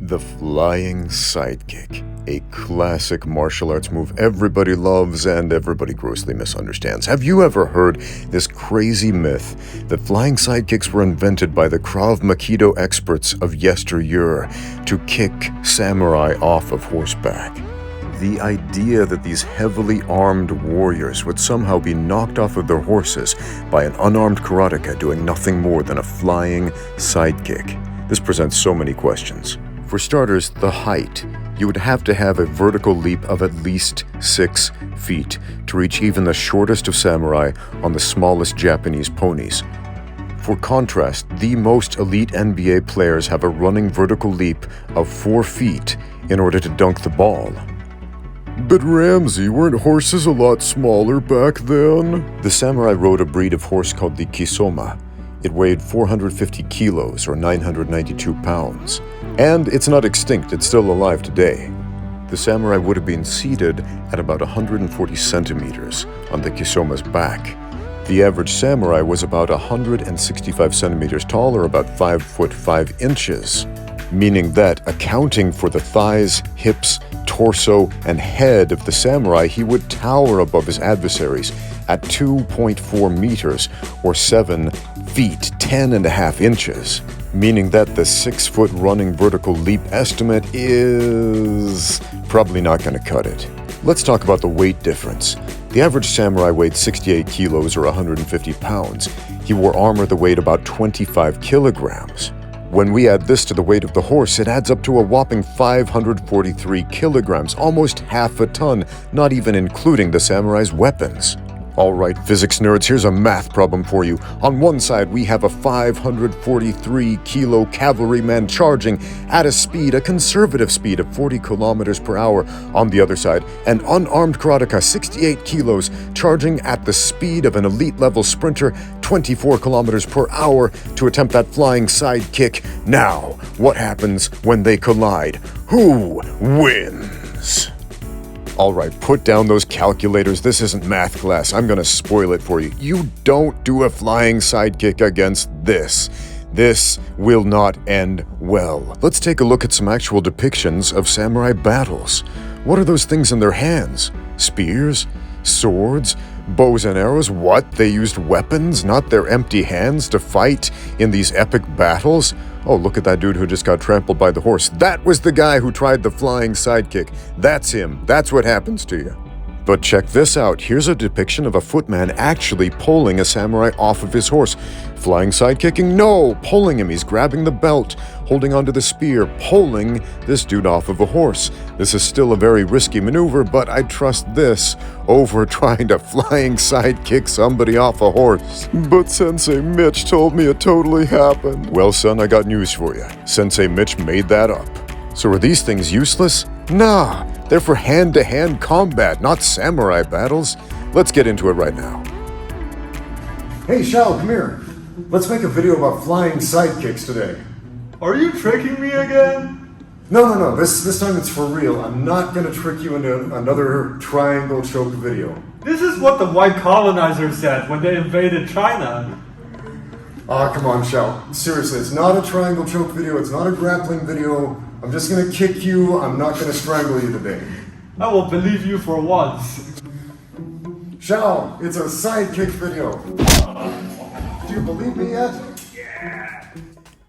The flying sidekick, a classic martial arts move everybody loves and everybody grossly misunderstands. Have you ever heard this crazy myth that flying sidekicks were invented by the Krav-makido experts of yesteryear to kick samurai off of horseback? The idea that these heavily armed warriors would somehow be knocked off of their horses by an unarmed karateka doing nothing more than a flying sidekick. This presents so many questions. For starters, the height. You would have to have a vertical leap of at least 6 feet to reach even the shortest of samurai on the smallest Japanese ponies. For contrast, the most elite NBA players have a running vertical leap of 4 feet in order to dunk the ball. But Ramsey, weren't horses a lot smaller back then? The samurai rode a breed of horse called the Kisoma. It weighed 450 kilos or 992 pounds. And it's not extinct, it's still alive today. The samurai would have been seated at about 140 centimeters on the Kisoma's back. The average samurai was about 165 centimeters tall or about 5 foot 5 inches, meaning that, accounting for the thighs, hips, torso, and head of the samurai, he would tower above his adversaries at 2.4 meters or 7 feet, 10.5 inches, meaning that the 6-foot running vertical leap estimate is probably not going to cut it. Let's talk about the weight difference. The average samurai weighed 68 kilos or 150 pounds. He wore armor that weighed about 25 kilograms. When we add this to the weight of the horse, it adds up to a whopping 543 kilograms, almost half a ton, not even including the samurai's weapons. Alright, physics nerds, here's a math problem for you. On one side, we have a 543-kilo cavalryman charging at a conservative speed of 40 kilometers per hour. On the other side, an unarmed karateka, 68 kilos, charging at the speed of an elite-level sprinter, 24 kilometers per hour, to attempt that flying sidekick. Now, what happens when they collide? Who wins? Alright, put down those calculators. This isn't math class. I'm gonna spoil it for you. You don't do a flying sidekick against this. This will not end well. Let's take a look at some actual depictions of samurai battles. What are those things in their hands? Spears? Swords? Bows and arrows? What? They used weapons, not their empty hands, to fight in these epic battles? Oh, look at that dude who just got trampled by the horse. That was the guy who tried the flying sidekick. That's him. That's what happens to you. But check this out. Here's a depiction of a footman actually pulling a samurai off of his horse. Flying sidekicking? No! Pulling him. He's grabbing the belt, holding onto the spear, pulling this dude off of a horse. This is still a very risky maneuver, but I trust this over trying to flying sidekick somebody off a horse. But Sensei Mitch told me it totally happened. Well, son, I got news for you. Sensei Mitch made that up. So are these things useless? Nah, they're for hand-to-hand combat, not samurai battles. Let's get into it right now. Hey, Shao, come here. Let's make a video about flying sidekicks today. Are you tricking me again? No. This time it's for real. I'm not gonna trick you into another triangle choke video. This is what the white colonizers said when they invaded China. Aw, come on, Shao. Seriously, it's not a triangle choke video. It's not a grappling video. I'm just gonna kick you. I'm not gonna strangle you today. I will believe you for once. Shao, it's a sidekick video. Do you believe me yet? Yeah.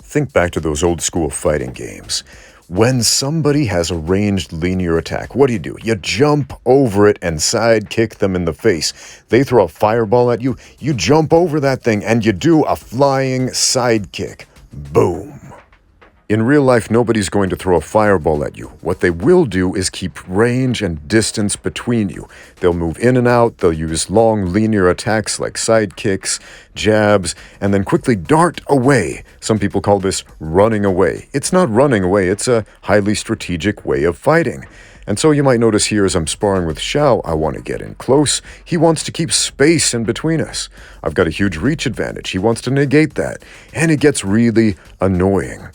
Think back to those old school fighting games. When somebody has a ranged linear attack, what do? You jump over it and sidekick them in the face. They throw a fireball at you, you jump over that thing and you do a flying sidekick. Boom. In real life, nobody's going to throw a fireball at you. What they will do is keep range and distance between you. They'll move in and out, they'll use long linear attacks like sidekicks, jabs, and then quickly dart away. Some people call this running away. It's not running away, it's a highly strategic way of fighting. And so you might notice here as I'm sparring with Shao, I want to get in close. He wants to keep space in between us. I've got a huge reach advantage. He wants to negate that. And it gets really annoying.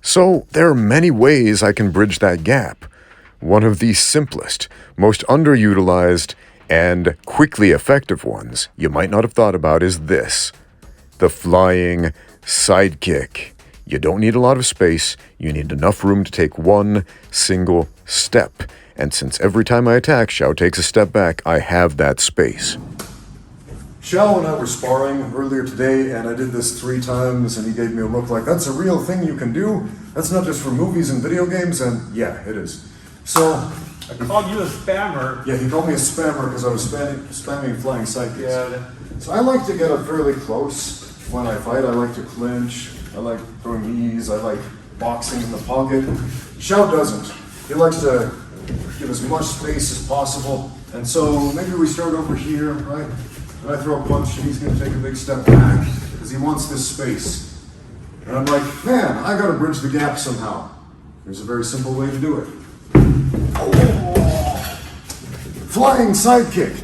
So there are many ways I can bridge that gap. One of the simplest, most underutilized, and quickly effective ones you might not have thought about is this: the flying sidekick. You don't need a lot of space, you need enough room to take one single step. And since every time I attack, Xiao takes a step back, I have that space. Xiao and I were sparring earlier today, and I did this 3 times, and he gave me a look like, that's a real thing you can do? That's not just for movies and video games? And yeah, it is. So... I called you a spammer. Yeah, he called me a spammer because I was spamming flying sidekicks. Yeah. So I like to get up fairly close when I fight. I like to clinch. I like throwing knees. I like boxing in the pocket. Xiao doesn't. He likes to give as much space as possible. And so maybe we start over here, right? And I throw a punch and he's going to take a big step back because he wants this space. And I'm like, man, I got to bridge the gap somehow. There's a very simple way to do it. Flying sidekick.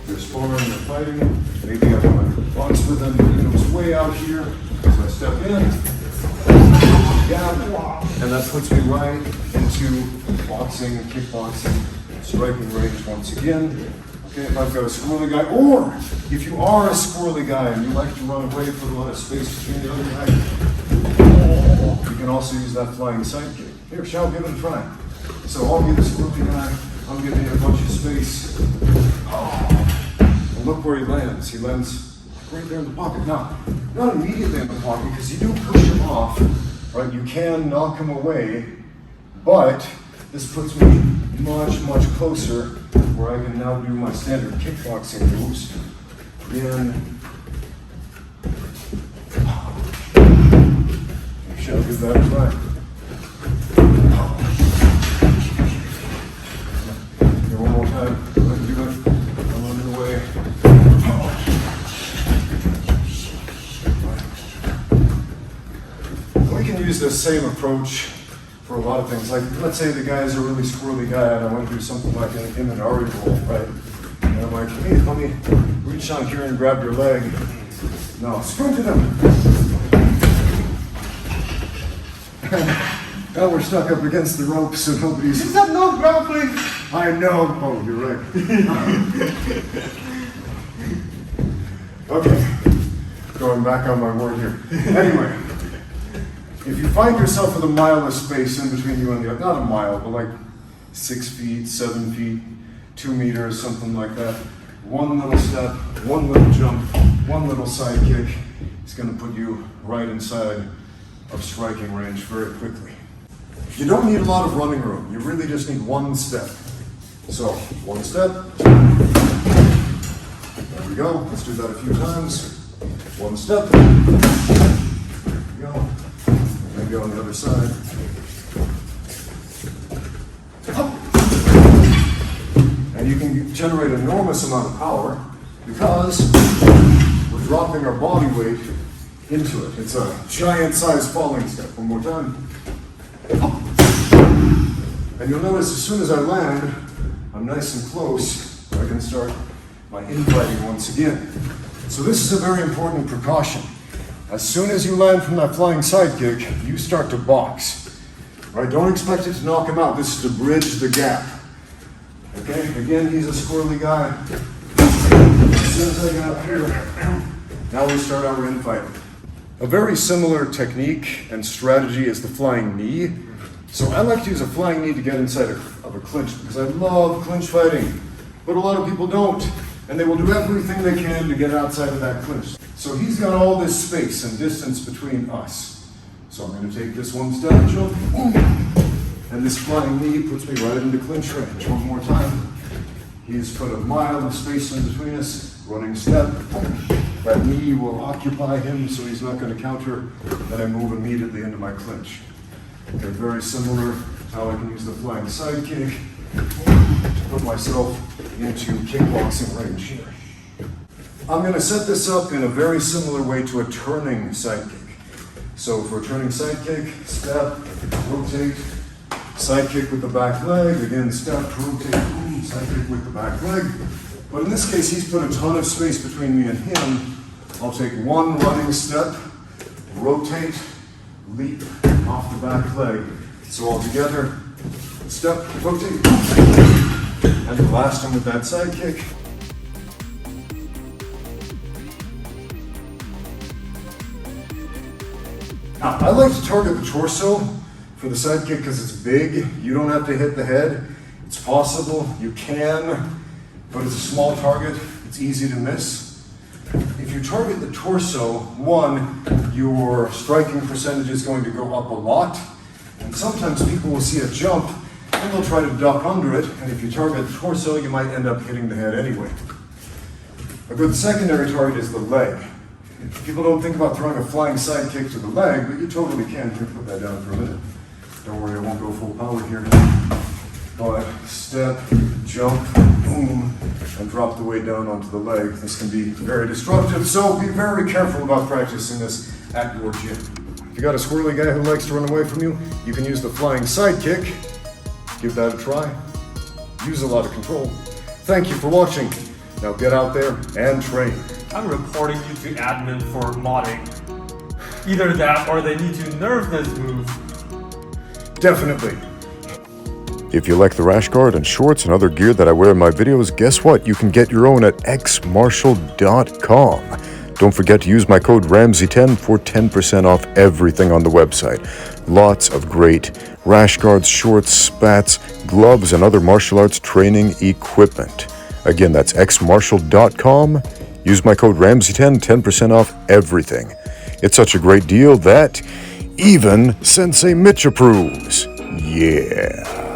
They're sparring, they're fighting. Maybe I want to box with him. He goes way out here. So I step in. And that puts me right into boxing, kickboxing, striking range once again. Okay, if I've got a squirrely guy, or if you are a squirrely guy and you like to run away, put a lot of space between the other guy, you can also use that flying sidekick. Here, Xiao, give it a try. So I'll be the squirrely guy, I'm giving you a bunch of space. And look where he lands. He lands right there in the pocket. Now, not immediately in the pocket, because you do push him off, right? You can knock him away, but this puts me much, much closer where I can now do my standard kickboxing moves. Xiao, give that a try. One more time. Go ahead and do it. I'm on the way. We can use this same approach for a lot of things. Like, let's say the guy is a really squirrely guy and I want to do something like an unarmed roll, right? And I'm like, hey, let me reach down here and grab your leg. No, sprint at him. Now we're stuck up against the ropes, so nobody's... Is that no grappling? I know. Oh, you're right. Okay. Going back on my word here. Anyway, if you find yourself with a mile of space in between you and the other, not a mile, but like 6 feet, 7 feet, 2 meters, something like that, one little step, one little jump, one little side kick is going to put you right inside of striking range very quickly. You don't need a lot of running room. You really just need one step. So, one step. There we go. Let's do that a few times. One step. There we go. Maybe on the other side. And you can generate an enormous amount of power because we're dropping our body weight into it. It's a giant size falling step. One more time. And you'll notice as soon as I land, I'm nice and close, so I can start my infighting once again. So this is a very important precaution. As soon as you land from that flying sidekick, you start to box. Right? Don't expect it to knock him out. This is to bridge the gap. Okay? Again, he's a squirrely guy. As soon as I get up here, now we start our infighting. A very similar technique and strategy is the flying knee. So I like to use a flying knee to get inside of a clinch because I love clinch fighting, but a lot of people don't, and they will do everything they can to get outside of that clinch. So he's got all this space and distance between us. So I'm going to take this one step, jump, and this flying knee puts me right into clinch range. One more time. He's put a mile of space in between us, running step. That knee will occupy him, so he's not going to counter. Then I move immediately into my clinch. Okay, very similar to how I can use the flying sidekick to put myself into kickboxing range here. I'm going to set this up in a very similar way to a turning sidekick. So for a turning sidekick, step, rotate, sidekick with the back leg, again step, rotate, sidekick with the back leg. But in this case, he's put a ton of space between me and him. I'll take one running step, rotate, leap off the back leg. So all together, step, rotate, and blast him with that side kick. I like to target the torso for the sidekick because it's big. You don't have to hit the head. It's possible, you can, but it's a small target. It's easy to miss. If you target the torso, one, your striking percentage is going to go up a lot. And sometimes people will see a jump and they'll try to duck under it. And if you target the torso, you might end up hitting the head anyway. A good secondary target is the leg. People don't think about throwing a flying side kick to the leg, but you totally can. Here, put that down for a minute. Don't worry, I won't go full power here. But step, jump, boom, and drop the weight down onto the leg. This can be very destructive, so be very careful about practicing this at your gym. If you got a squirrely guy who likes to run away from you, you can use the flying side kick. Give that a try. Use a lot of control. Thank you for watching. Now get out there and train. I'm reporting you to admin for modding. Either that or they need to nerf this move. Definitely. If you like the rash guard and shorts and other gear that I wear in my videos, guess what? You can get your own at xmartial.com. Don't forget to use my code Ramsey10 for 10% off everything on the website. Lots of great rash guards, shorts, spats, gloves, and other martial arts training equipment. Again, that's xmartial.com. Use my code Ramsey10, 10% off everything. It's such a great deal that even Sensei Mitch approves. Yeah.